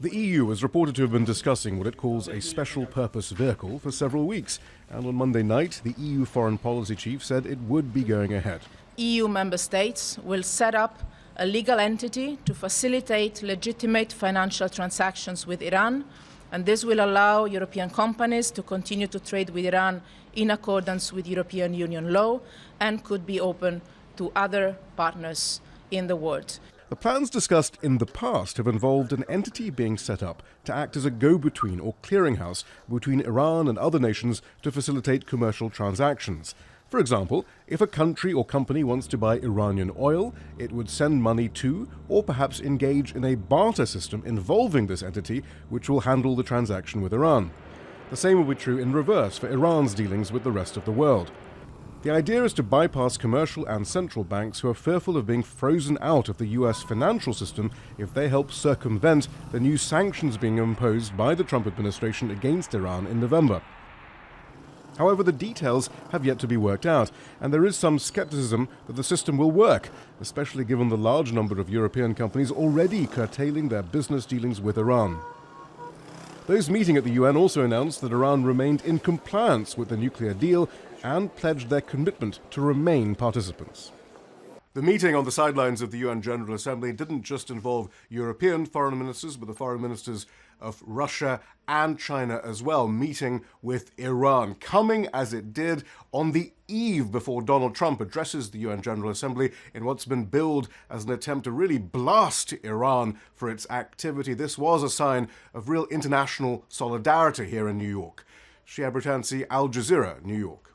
The EU is reported to have been discussing what it calls a special purpose vehicle for several weeks, and on Monday night, the EU foreign policy chief said it would be going ahead. EU member states will set up a legal entity to facilitate legitimate financial transactions with Iran, and this will allow European companies to continue to trade with Iran in accordance with European Union law and could be open to other partners in the world. The plans discussed in the past have involved an entity being set up to act as a go-between or clearinghouse between Iran and other nations to facilitate commercial transactions. For example, if a country or company wants to buy Iranian oil, it would send money to or perhaps engage in a barter system involving this entity, which will handle the transaction with Iran. The same will be true in reverse for Iran's dealings with the rest of the world. The idea is to bypass commercial and central banks who are fearful of being frozen out of the US financial system if they help circumvent the new sanctions being imposed by the Trump administration against Iran in November. However, the details have yet to be worked out, and there is some skepticism that the system will work, especially given the large number of European companies already curtailing their business dealings with Iran. Those meeting at the UN also announced that Iran remained in compliance with the nuclear deal and pledged their commitment to remain participants. The meeting on the sidelines of the UN General Assembly didn't just involve European foreign ministers, but the foreign ministers of Russia and China as well, meeting with Iran, coming as it did on the eve before Donald Trump addresses the UN General Assembly in what's been billed as an attempt to really blast Iran for its activity. This was a sign of real international solidarity here in New York. Shihab Rattansi, Al Jazeera, New York.